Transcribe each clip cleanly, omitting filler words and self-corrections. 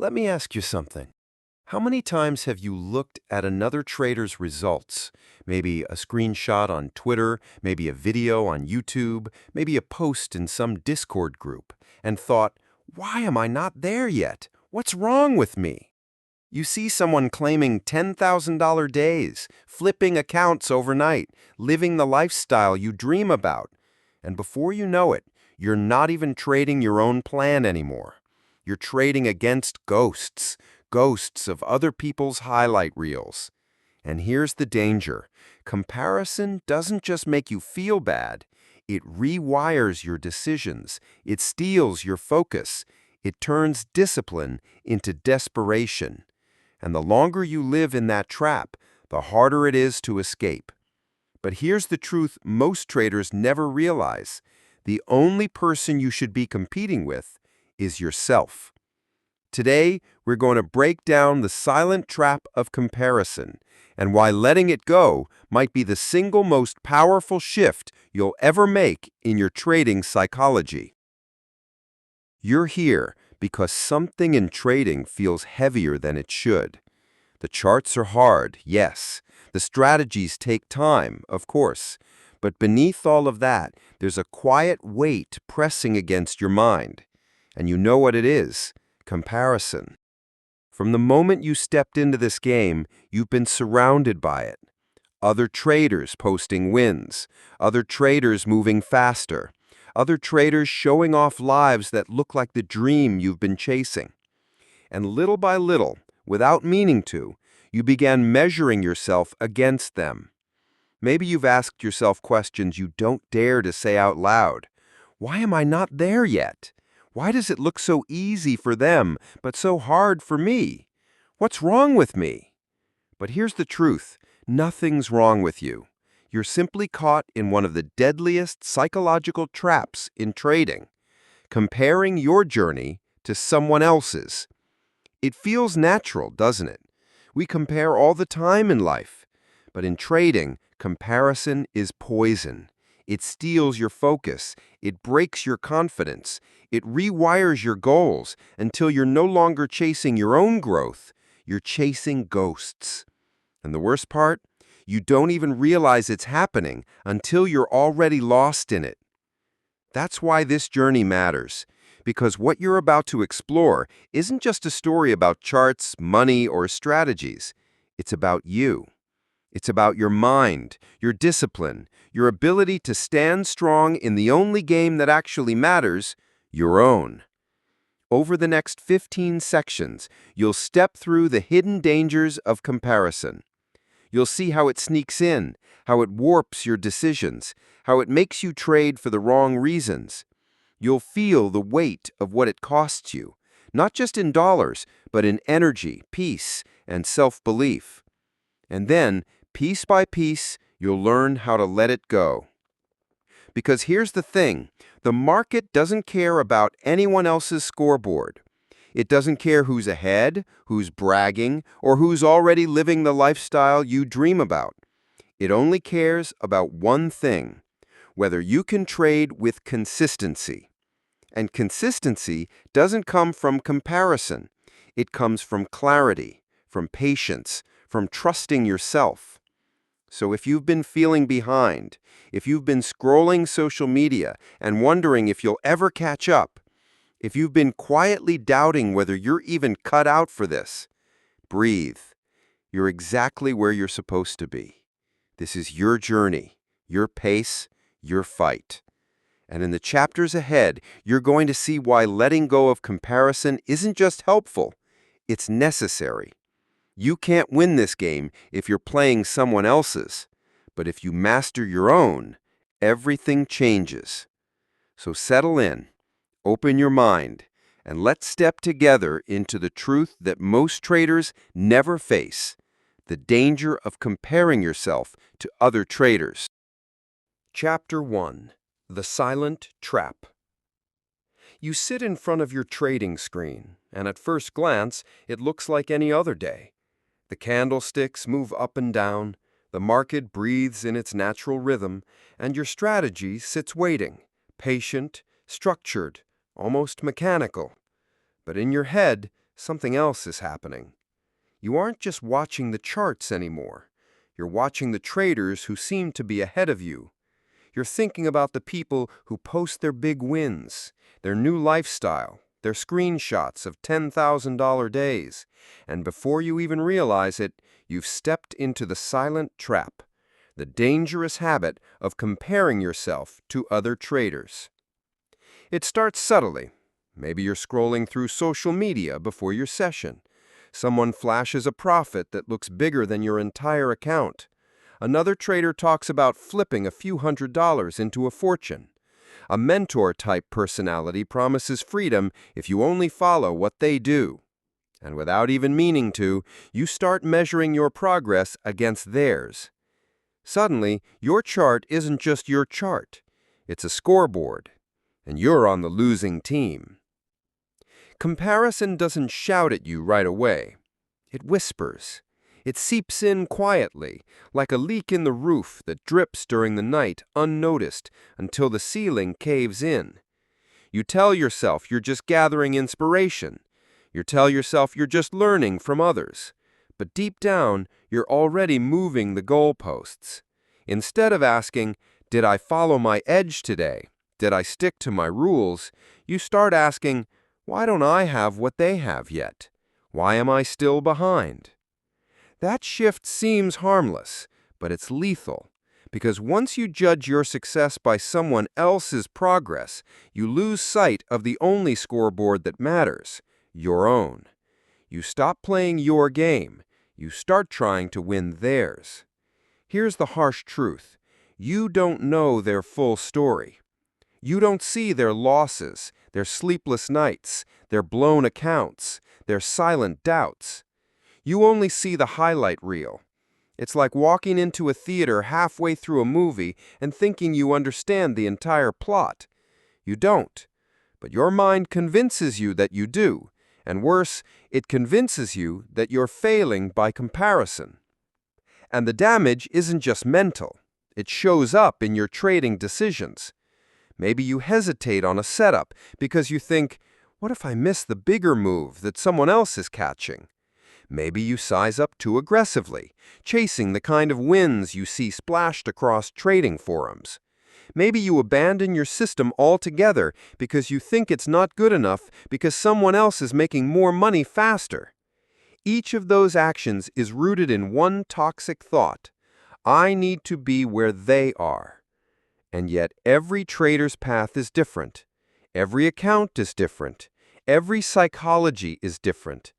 Let me ask you something. How many times have you looked at another trader's results? Maybe a screenshot on Twitter, maybe a video on YouTube, maybe a post in some Discord group, and thought, why am I not there yet? What's wrong with me? You see someone claiming $10,000 days, flipping accounts overnight, living the lifestyle you dream about. And before you know it, you're not even trading your own plan anymore. You're trading against ghosts, ghosts of other people's highlight reels. And here's the danger. Comparison doesn't just make you feel bad. It rewires your decisions. It steals your focus. It turns discipline into desperation. And the longer you live in that trap, the harder it is to escape. But here's the truth most traders never realize. The only person you should be competing with is yourself. Today, we're going to break down the silent trap of comparison and why letting it go might be the single most powerful shift you'll ever make in your trading psychology. You're here because something in trading feels heavier than it should. The charts are hard, yes. The strategies take time, of course. But beneath all of that, there's a quiet weight pressing against your mind. And you know what it is: comparison. From the moment you stepped into this game, you've been surrounded by it. Other traders posting wins, other traders moving faster, other traders showing off lives that look like the dream you've been chasing. And little by little, without meaning to, you began measuring yourself against them. Maybe you've asked yourself questions you don't dare to say out loud. Why am I not there yet? Why does it look so easy for them, but so hard for me? What's wrong with me? But here's the truth. Nothing's wrong with you. You're simply caught in one of the deadliest psychological traps in trading: comparing your journey to someone else's. It feels natural, doesn't it? We compare all the time in life. But in trading, comparison is poison. It steals your focus. It breaks your confidence. It rewires your goals until you're no longer chasing your own growth. You're chasing ghosts. And the worst part? You don't even realize it's happening until you're already lost in it. That's why this journey matters. Because what you're about to explore isn't just a story about charts, money, or strategies. It's about you. It's about your mind, your discipline, your ability to stand strong in the only game that actually matters, your own. Over the next 15 sections, you'll step through the hidden dangers of comparison. You'll see how it sneaks in, how it warps your decisions, how it makes you trade for the wrong reasons. You'll feel the weight of what it costs you, not just in dollars, but in energy, peace, and self-belief. And then, piece by piece, you'll learn how to let it go. Because here's the thing, the market doesn't care about anyone else's scoreboard. It doesn't care who's ahead, who's bragging, or who's already living the lifestyle you dream about. It only cares about one thing: whether you can trade with consistency. And consistency doesn't come from comparison. It comes from clarity, from patience, from trusting yourself. So if you've been feeling behind, if you've been scrolling social media and wondering if you'll ever catch up, if you've been quietly doubting whether you're even cut out for this, breathe. You're exactly where you're supposed to be. This is your journey, your pace, your fight. And in the chapters ahead, you're going to see why letting go of comparison isn't just helpful, it's necessary. You can't win this game if you're playing someone else's, but if you master your own, everything changes. So settle in, open your mind, and let's step together into the truth that most traders never face: the danger of comparing yourself to other traders. Chapter 1: The Silent Trap. You sit in front of your trading screen, and at first glance, it looks like any other day. The candlesticks move up and down, the market breathes in its natural rhythm, and your strategy sits waiting, patient, structured, almost mechanical. But in your head, something else is happening. You aren't just watching the charts anymore. You're watching the traders who seem to be ahead of you. You're thinking about the people who post their big wins, their new lifestyle, their screenshots of $10,000 days, and before you even realize it, you've stepped into the silent trap, the dangerous habit of comparing yourself to other traders. It starts subtly. Maybe you're scrolling through social media before your session. Someone flashes a profit that looks bigger than your entire account. Another trader talks about flipping a few $100s into a fortune. A mentor-type personality promises freedom if you only follow what they do. And without even meaning to, you start measuring your progress against theirs. Suddenly, your chart isn't just your chart. It's a scoreboard, and you're on the losing team. Comparison doesn't shout at you right away. It whispers. It seeps in quietly, like a leak in the roof that drips during the night unnoticed until the ceiling caves in. You tell yourself you're just gathering inspiration. You tell yourself you're just learning from others. But deep down, you're already moving the goalposts. Instead of asking, "Did I follow my edge today? Did I stick to my rules?" you start asking, "Why don't I have what they have yet? Why am I still behind?" That shift seems harmless, but it's lethal, because once you judge your success by someone else's progress, you lose sight of the only scoreboard that matters, your own. You stop playing your game. You start trying to win theirs. Here's the harsh truth. You don't know their full story. You don't see their losses, their sleepless nights, their blown accounts, their silent doubts. You only see the highlight reel. It's like walking into a theater halfway through a movie and thinking you understand the entire plot. You don't, but your mind convinces you that you do, and worse, it convinces you that you're failing by comparison. And the damage isn't just mental. It shows up in your trading decisions. Maybe you hesitate on a setup because you think, "What if I miss the bigger move that someone else is catching?" Maybe you size up too aggressively, chasing the kind of wins you see splashed across trading forums. Maybe you abandon your system altogether because you think it's not good enough because someone else is making more money faster. Each of those actions is rooted in one toxic thought: I need to be where they are. And yet every trader's path is different. Every account is different. Every psychology is different.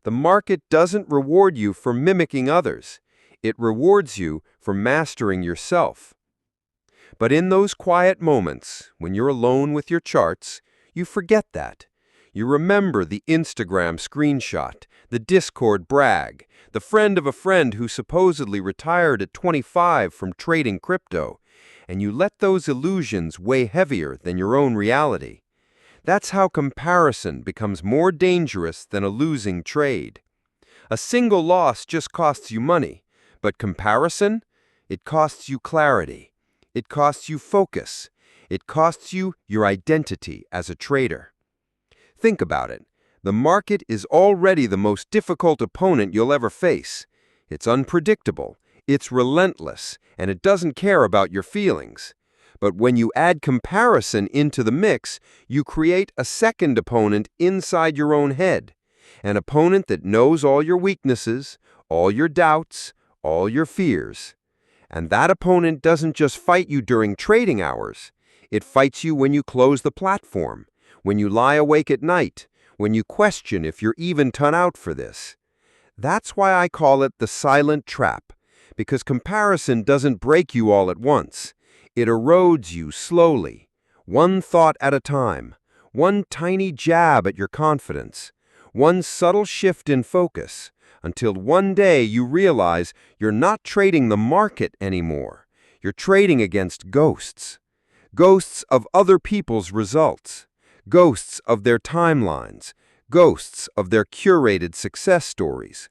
The market doesn't reward you for mimicking others. It rewards you for mastering yourself. But in those quiet moments, when you're alone with your charts, you forget that. You remember the Instagram screenshot, the Discord brag, the friend of a friend who supposedly retired at 25 from trading crypto, and you let those illusions weigh heavier than your own reality. That's how comparison becomes more dangerous than a losing trade. A single loss just costs you money, but comparison, it costs you clarity. It costs you focus. It costs you your identity as a trader. Think about it. The market is already the most difficult opponent you'll ever face. It's unpredictable, it's relentless, and it doesn't care about your feelings. But when you add comparison into the mix, you create a second opponent inside your own head. An opponent that knows all your weaknesses, all your doubts, all your fears. And that opponent doesn't just fight you during trading hours. It fights you when you close the platform, when you lie awake at night, when you question if you're even turned out for this. That's why I call it the silent trap, because comparison doesn't break you all at once. It erodes you slowly, one thought at a time, one tiny jab at your confidence, one subtle shift in focus, until one day you realize you're not trading the market anymore. You're trading against ghosts. Ghosts of other people's results. Ghosts of their timelines. Ghosts of their curated success stories.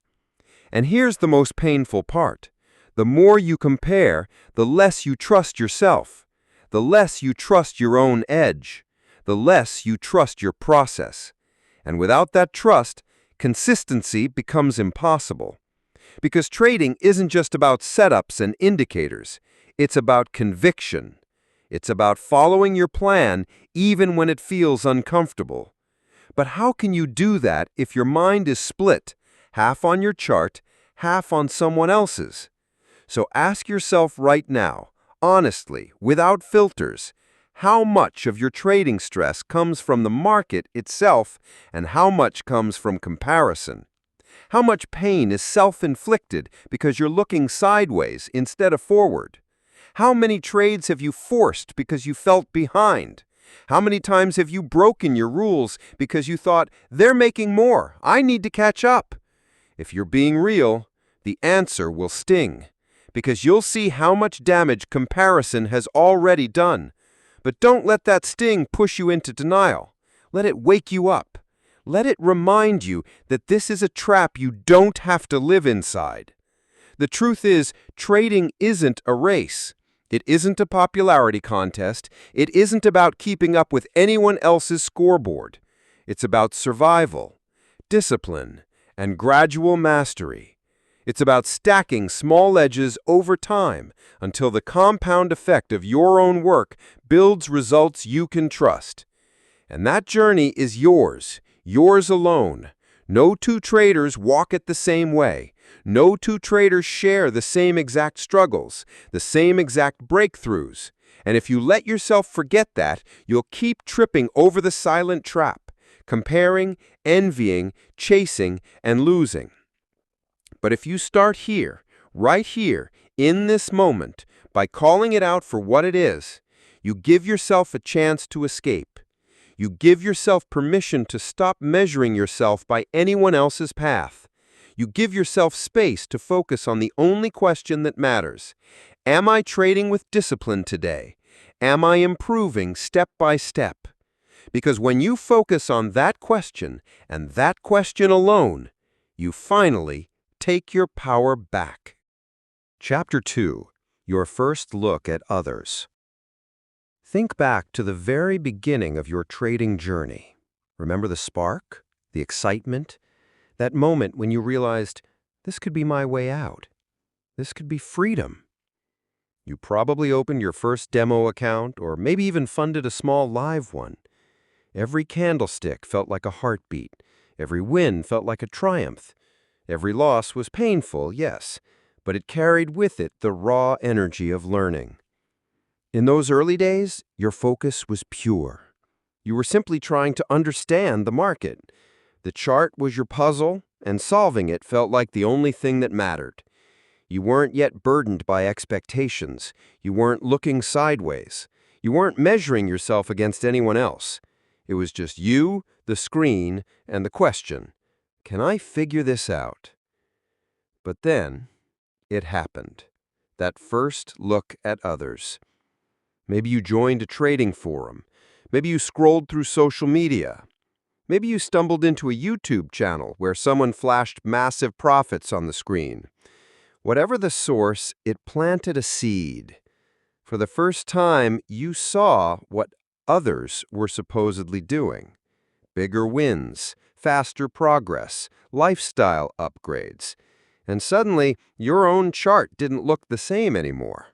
And here's the most painful part. The more you compare, the less you trust yourself. The less you trust your own edge. The less you trust your process. And without that trust, consistency becomes impossible. Because trading isn't just about setups and indicators. It's about conviction. It's about following your plan even when it feels uncomfortable. But how can you do that if your mind is split, half on your chart, half on someone else's? So ask yourself right now, honestly, without filters, how much of your trading stress comes from the market itself and how much comes from comparison? How much pain is self-inflicted because you're looking sideways instead of forward? How many trades have you forced because you felt behind? How many times have you broken your rules because you thought, they're making more, I need to catch up? If you're being real, the answer will sting, because you'll see how much damage comparison has already done. But don't let that sting push you into denial. Let it wake you up. Let it remind you that this is a trap you don't have to live inside. The truth is, trading isn't a race. It isn't a popularity contest. It isn't about keeping up with anyone else's scoreboard. It's about survival, discipline, and gradual mastery. It's about stacking small edges over time until the compound effect of your own work builds results you can trust. And that journey is yours alone. No two traders walk it the same way. No two traders share the same exact struggles, the same exact breakthroughs. And if you let yourself forget that, you'll keep tripping over the silent trap, comparing, envying, chasing, and losing. But if you start here, right here, in this moment, by calling it out for what it is, you give yourself a chance to escape. You give yourself permission to stop measuring yourself by anyone else's path. You give yourself space to focus on the only question that matters. Am I trading with discipline today? Am I improving step by step? Because when you focus on that question, and that question alone, you finally take your power back. Chapter 2. Your first look at others. Think back to the very beginning of your trading journey. Remember the spark, the excitement, that moment when you realized, this could be my way out. This could be freedom. You probably opened your first demo account or maybe even funded a small live one. Every candlestick felt like a heartbeat. Every win felt like a triumph. Every loss was painful, yes, but it carried with it the raw energy of learning. In those early days, your focus was pure. You were simply trying to understand the market. The chart was your puzzle, and solving it felt like the only thing that mattered. You weren't yet burdened by expectations. You weren't looking sideways. You weren't measuring yourself against anyone else. It was just you, the screen, and the question, can I figure this out? But then, it happened. That first look at others. Maybe you joined a trading forum. Maybe you scrolled through social media. Maybe you stumbled into a YouTube channel where someone flashed massive profits on the screen. Whatever the source, it planted a seed. For the first time, you saw what others were supposedly doing. Bigger wins, faster progress, lifestyle upgrades. And suddenly, your own chart didn't look the same anymore.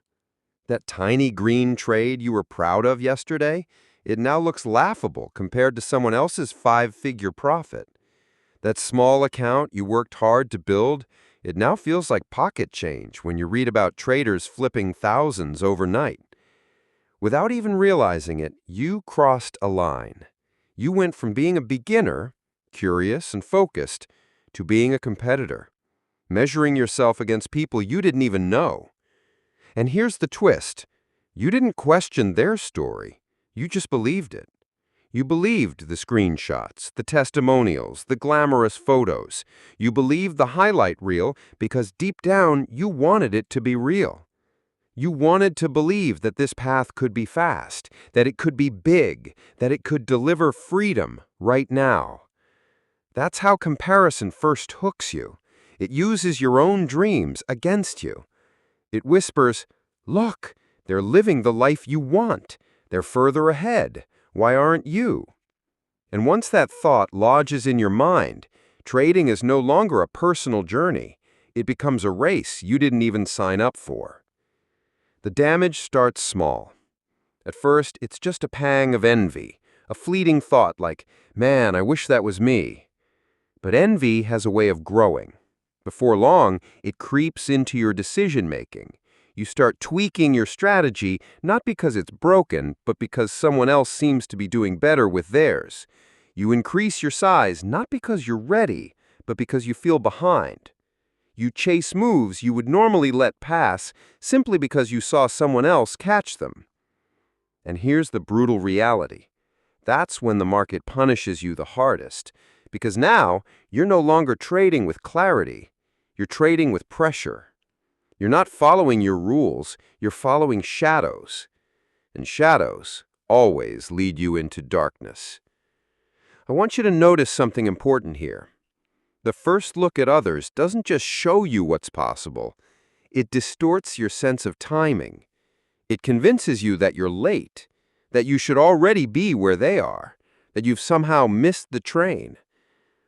That tiny green trade you were proud of yesterday, it now looks laughable compared to someone else's 5-figure profit. That small account you worked hard to build, it now feels like pocket change when you read about traders flipping thousands overnight. Without even realizing it, you crossed a line. You went from being a beginner, curious and focused, to being a competitor, measuring yourself against people you didn't even know. And here's the twist. You didn't question their story. You just believed it. You believed the screenshots, the testimonials, the glamorous photos. You believed the highlight reel because deep down you wanted it to be real. You wanted to believe that this path could be fast, that it could be big, that it could deliver freedom right now. That's how comparison first hooks you. It uses your own dreams against you. It whispers, look, they're living the life you want. They're further ahead. Why aren't you? And once that thought lodges in your mind, Trading is no longer a personal journey. It becomes a race you didn't even sign up for. The damage starts small. At first, it's just a pang of envy, a fleeting thought like, man, I wish that was me. But envy has a way of growing. Before long, it creeps into your decision-making. You start tweaking your strategy not because it's broken, but because someone else seems to be doing better with theirs. You increase your size not because you're ready, but because you feel behind. You chase moves you would normally let pass simply because you saw someone else catch them. And here's the brutal reality. That's when the market punishes you the hardest, because now you're no longer trading with clarity. You're trading with pressure. You're not following your rules, you're following shadows. And shadows always lead you into darkness. I want you to notice something important here. The first look at others doesn't just show you what's possible. It distorts your sense of timing. It convinces you that you're late, that you should already be where they are, that you've somehow missed the train.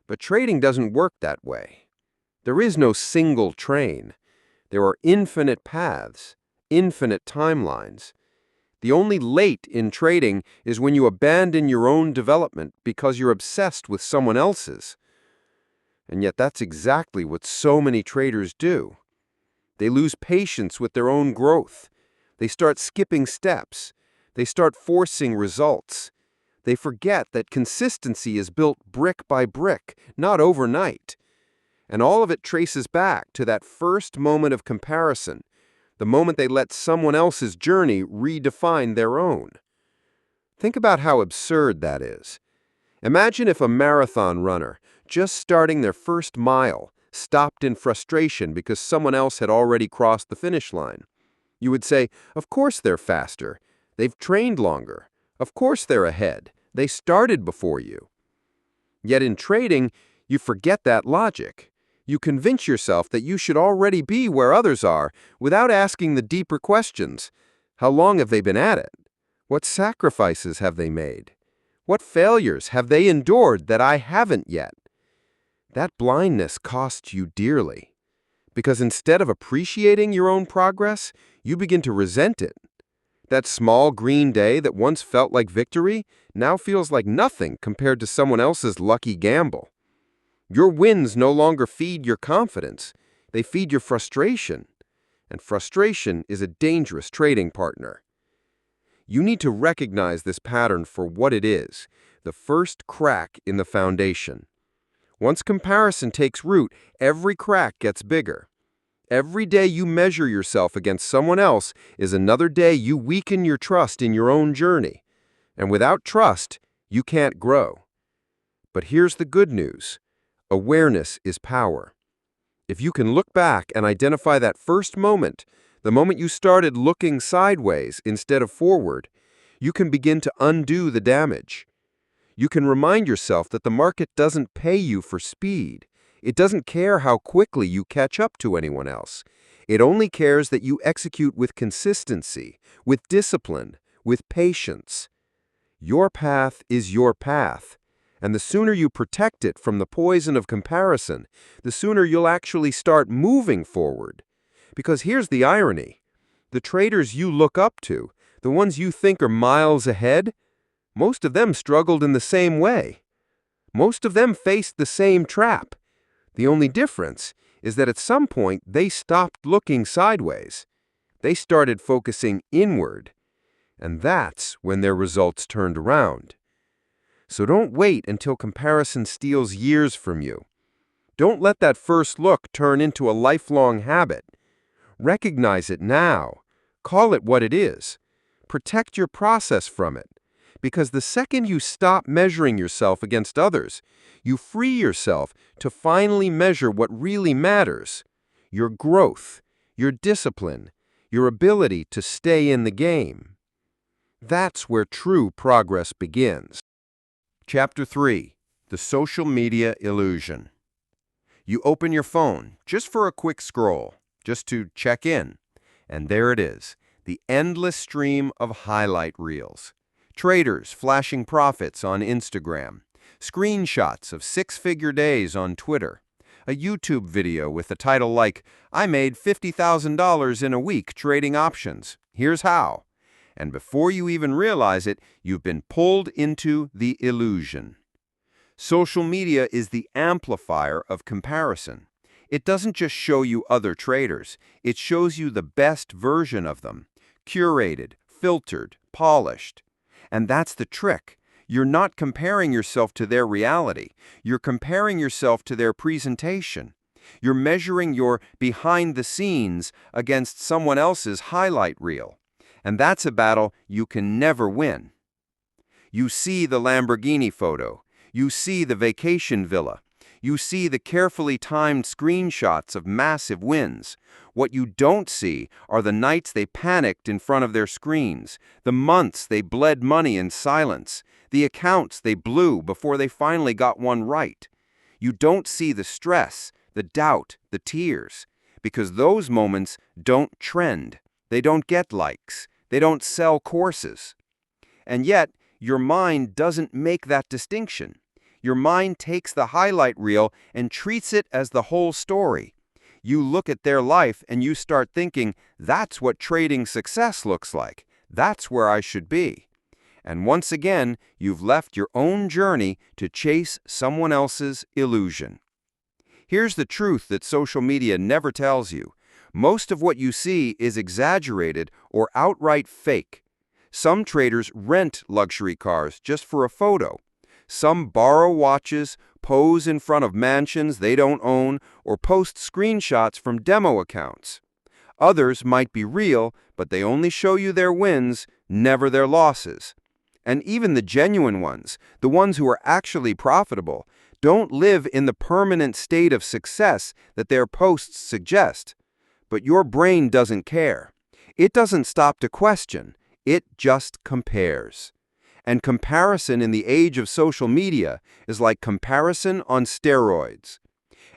But trading doesn't work that way. There is no single train. There are infinite paths, infinite timelines. The only late in trading is when you abandon your own development because you're obsessed with someone else's. And yet that's exactly what so many traders do. They lose patience with their own growth. They start skipping steps. They start forcing results. They forget that consistency is built brick by brick, not overnight. And all of it traces back to that first moment of comparison, the moment they let someone else's journey redefine their own. Think about how absurd that is. Imagine if a marathon runner, just starting their first mile, stopped in frustration because someone else had already crossed the finish line. You would say, of course they're faster. They've trained longer. Of course they're ahead. They started before you. Yet in trading, you forget that logic. You convince yourself that you should already be where others are without asking the deeper questions. How long have they been at it? What sacrifices have they made? What failures have they endured that I haven't yet? That blindness costs you dearly. Because instead of appreciating your own progress, you begin to resent it. That small green day that once felt like victory now feels like nothing compared to someone else's lucky gamble. Your wins no longer feed your confidence. They feed your frustration. And frustration is a dangerous trading partner. You need to recognize this pattern for what it is, the first crack in the foundation. Once comparison takes root, every crack gets bigger. Every day you measure yourself against someone else is another day you weaken your trust in your own journey. And without trust, you can't grow. But here's the good news. Awareness is power. If you can look back and identify that first moment, the moment you started looking sideways instead of forward, you can begin to undo the damage. You can remind yourself that the market doesn't pay you for speed. It doesn't care how quickly you catch up to anyone else. It only cares that you execute with consistency, with discipline, with patience. Your path is your path. And the sooner you protect it from the poison of comparison, the sooner you'll actually start moving forward. Because here's the irony. The traders you look up to, the ones you think are miles ahead, most of them struggled in the same way. Most of them faced the same trap. The only difference is that at some point they stopped looking sideways. They started focusing inward. And that's when their results turned around. So don't wait until comparison steals years from you. Don't let that first look turn into a lifelong habit. Recognize it now. Call it what it is. Protect your process from it. Because the second you stop measuring yourself against others, you free yourself to finally measure what really matters: your growth, your discipline, your ability to stay in the game. That's where true progress begins. Chapter 3. The Social Media Illusion. You open your phone just for a quick scroll, just to check in. And there it is, the endless stream of highlight reels. Traders flashing profits on Instagram. Screenshots of six-figure days on Twitter. A YouTube video with a title like, "I made $50,000 in a week trading options. Here's how." And before you even realize it, you've been pulled into the illusion. Social media is the amplifier of comparison. It doesn't just show you other traders, it shows you the best version of them, curated, filtered, polished. And that's the trick. You're not comparing yourself to their reality. You're comparing yourself to their presentation. You're measuring your behind the scenes against someone else's highlight reel. And that's a battle you can never win. You see the Lamborghini photo. You see the vacation villa. You see the carefully timed screenshots of massive wins. What you don't see are the nights they panicked in front of their screens, the months they bled money in silence, the accounts they blew before they finally got one right. You don't see the stress, the doubt, the tears, because those moments don't trend. They don't get likes. They don't sell courses. And yet, your mind doesn't make that distinction. Your mind takes the highlight reel and treats it as the whole story. You look at their life and you start thinking, that's what trading success looks like. That's where I should be. And once again, you've left your own journey to chase someone else's illusion. Here's the truth that social media never tells you. Most of what you see is exaggerated or outright fake. Some traders rent luxury cars just for a photo. Some borrow watches, pose in front of mansions they don't own, or post screenshots from demo accounts. Others might be real, but they only show you their wins, never their losses. And even the genuine ones, the ones who are actually profitable, don't live in the permanent state of success that their posts suggest. But your brain doesn't care. It doesn't stop to question. It just compares. And comparison in the age of social media is like comparison on steroids.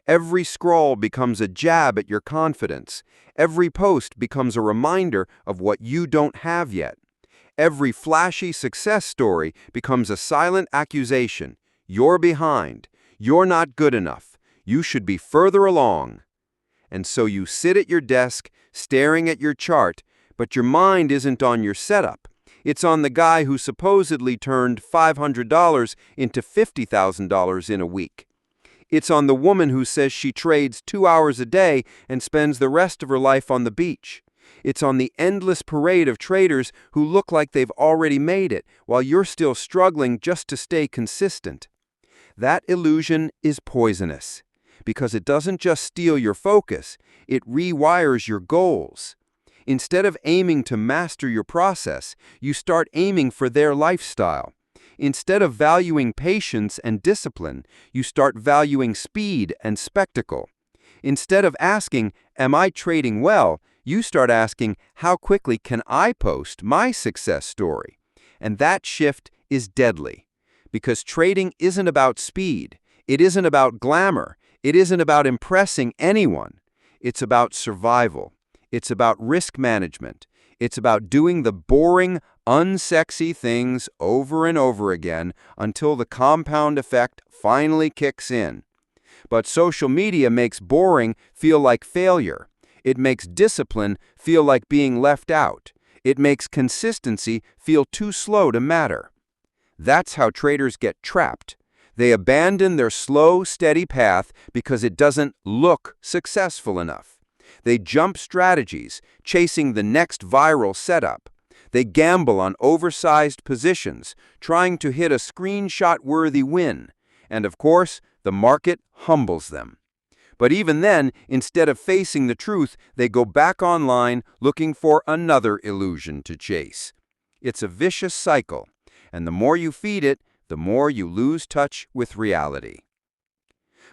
Every scroll becomes a jab at your confidence. Every post becomes a reminder of what you don't have yet. Every flashy success story becomes a silent accusation. You're behind. You're not good enough. You should be further along. And so you sit at your desk, staring at your chart, but your mind isn't on your setup. It's on the guy who supposedly turned $500 into $50,000 in a week. It's on the woman who says she trades 2 hours a day and spends the rest of her life on the beach. It's on the endless parade of traders who look like they've already made it, while you're still struggling just to stay consistent. That illusion is poisonous, because it doesn't just steal your focus, it rewires your goals. Instead of aiming to master your process, you start aiming for their lifestyle. Instead of valuing patience and discipline, you start valuing speed and spectacle. Instead of asking, "Am I trading well?" you start asking, "How quickly can I post my success story?" And that shift is deadly. Because trading isn't about speed. It isn't about glamour. It isn't about impressing anyone. It's about survival. It's about risk management. It's about doing the boring, unsexy things over and over again until the compound effect finally kicks in. But social media makes boring feel like failure. It makes discipline feel like being left out. It makes consistency feel too slow to matter. That's how traders get trapped. They abandon their slow, steady path because it doesn't look successful enough. They jump strategies, chasing the next viral setup. They gamble on oversized positions, trying to hit a screenshot-worthy win. And of course, the market humbles them. But even then, instead of facing the truth, they go back online looking for another illusion to chase. It's a vicious cycle, and the more you feed it, the more you lose touch with reality.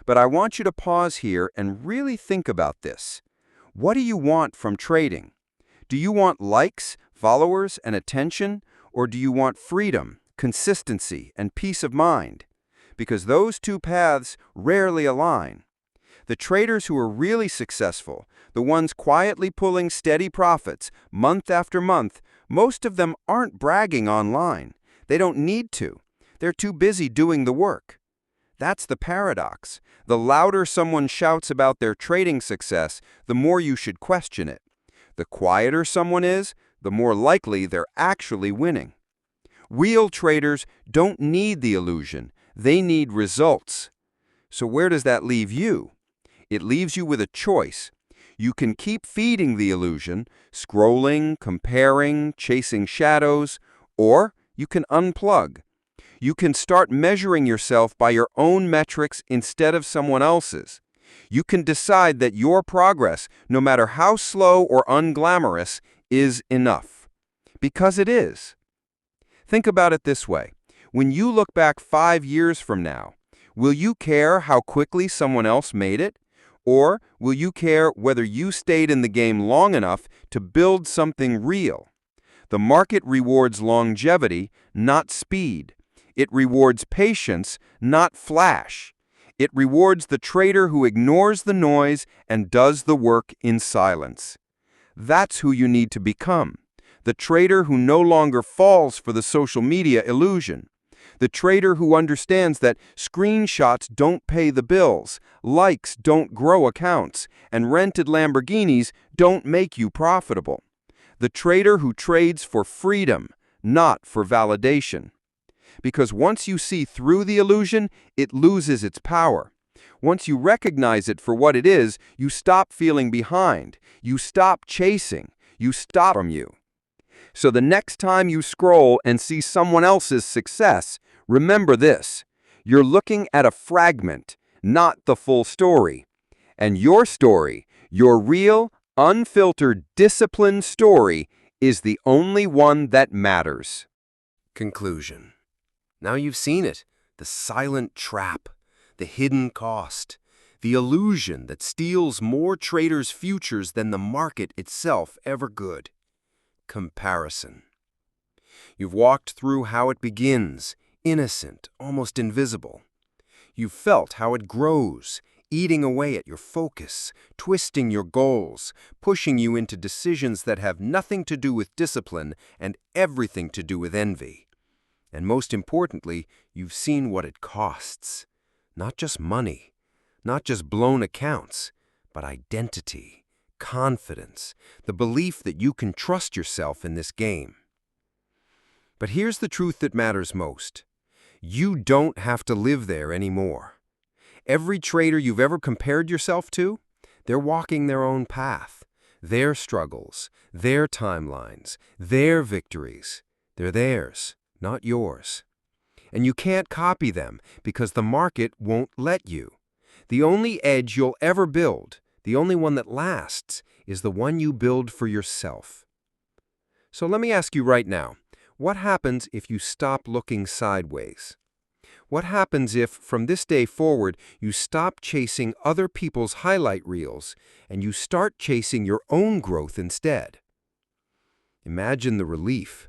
But I want you to pause here and really think about this. What do you want from trading? Do you want likes, followers, and attention, or do you want freedom, consistency, and peace of mind? Because those two paths rarely align. The traders who are really successful, the ones quietly pulling steady profits month after month, most of them aren't bragging online. They don't need to. They're too busy doing the work. That's the paradox. The louder someone shouts about their trading success, the more you should question it. The quieter someone is, the more likely they're actually winning. Real traders don't need the illusion. They need results. So where does that leave you? It leaves you with a choice. You can keep feeding the illusion, scrolling, comparing, chasing shadows, or you can unplug. You can start measuring yourself by your own metrics instead of someone else's. You can decide that your progress, no matter how slow or unglamorous, is enough. Because it is. Think about it this way. When you look back 5 years from now, will you care how quickly someone else made it? Or will you care whether you stayed in the game long enough to build something real? The market rewards longevity, not speed. It rewards patience, not flash. It rewards the trader who ignores the noise and does the work in silence. That's who you need to become. The trader who no longer falls for the social media illusion. The trader who understands that screenshots don't pay the bills, likes don't grow accounts, and rented Lamborghinis don't make you profitable. The trader who trades for freedom, not for validation. Because once you see through the illusion, it loses its power. Once you recognize it for what it is, you stop feeling behind. You stop chasing. You stop from you. So the next time you scroll and see someone else's success, remember this. You're looking at a fragment, not the full story. And your story, your real, unfiltered, disciplined story, is the only one that matters. Conclusion. Now you've seen it, the silent trap, the hidden cost, the illusion that steals more traders' futures than the market itself ever could. Comparison. You've walked through how it begins, innocent, almost invisible. You've felt how it grows, eating away at your focus, twisting your goals, pushing you into decisions that have nothing to do with discipline and everything to do with envy. And most importantly, you've seen what it costs. Not just money, not just blown accounts, but identity, confidence, the belief that you can trust yourself in this game. But here's the truth that matters most. You don't have to live there anymore. Every trader you've ever compared yourself to, they're walking their own path, their struggles, their timelines, their victories. They're theirs, not yours. And you can't copy them because the market won't let you. The only edge you'll ever build, the only one that lasts, is the one you build for yourself. So let me ask you right now, what happens if you stop looking sideways? What happens if, from this day forward, you stop chasing other people's highlight reels and you start chasing your own growth instead? Imagine the relief.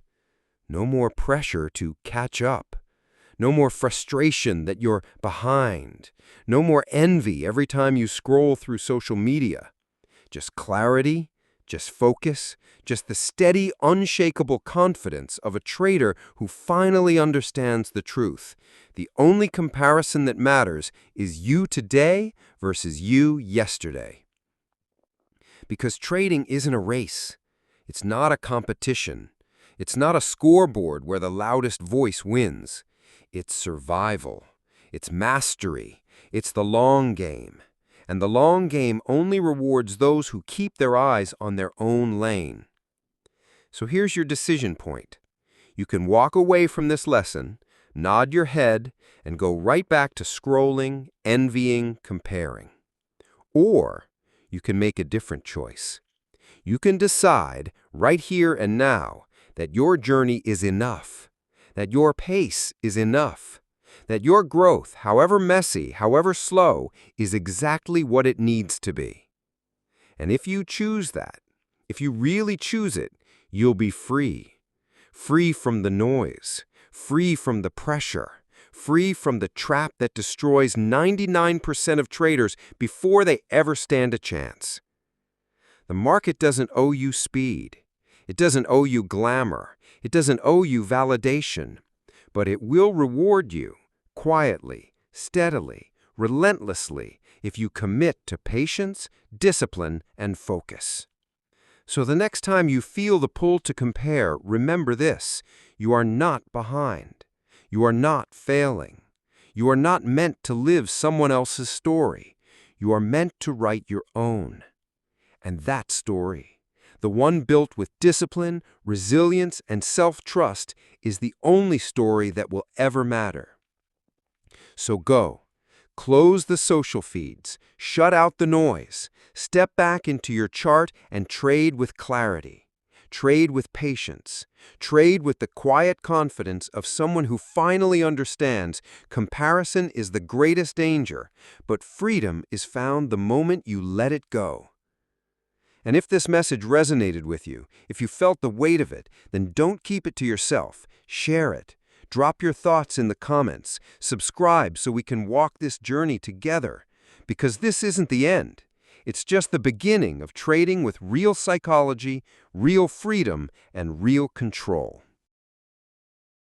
No more pressure to catch up. No more frustration that you're behind. No more envy every time you scroll through social media. Just clarity, just focus, just the steady, unshakable confidence of a trader who finally understands the truth. The only comparison that matters is you today versus you yesterday. Because trading isn't a race. It's not a competition. It's not a scoreboard where the loudest voice wins. It's survival. It's mastery. It's the long game. And the long game only rewards those who keep their eyes on their own lane. So here's your decision point. You can walk away from this lesson, nod your head, and go right back to scrolling, envying, comparing. Or you can make a different choice. You can decide right here and now that your journey is enough, that your pace is enough, that your growth, however messy, however slow, is exactly what it needs to be. And if you choose that, if you really choose it, you'll be free. Free from the noise, free from the pressure, free from the trap that destroys 99% of traders before they ever stand a chance. The market doesn't owe you speed. It doesn't owe you glamour. It doesn't owe you validation. but it will reward you quietly, steadily, relentlessly if you commit to patience, discipline, and focus. So the next time you feel the pull to compare, remember this: you are not behind. You are not failing. You are not meant to live someone else's story. You are meant to write your own. And that story, the one built with discipline, resilience, and self-trust, is the only story that will ever matter. So go. Close the social feeds, shut out the noise, step back into your chart and trade with clarity. Trade with patience. Trade with the quiet confidence of someone who finally understands comparison is the greatest danger, but freedom is found the moment you let it go. And if this message resonated with you, if you felt the weight of it, then don't keep it to yourself. Share it. Drop your thoughts in the comments. Subscribe so we can walk this journey together. Because this isn't the end. It's just the beginning of trading with real psychology, real freedom, and real control.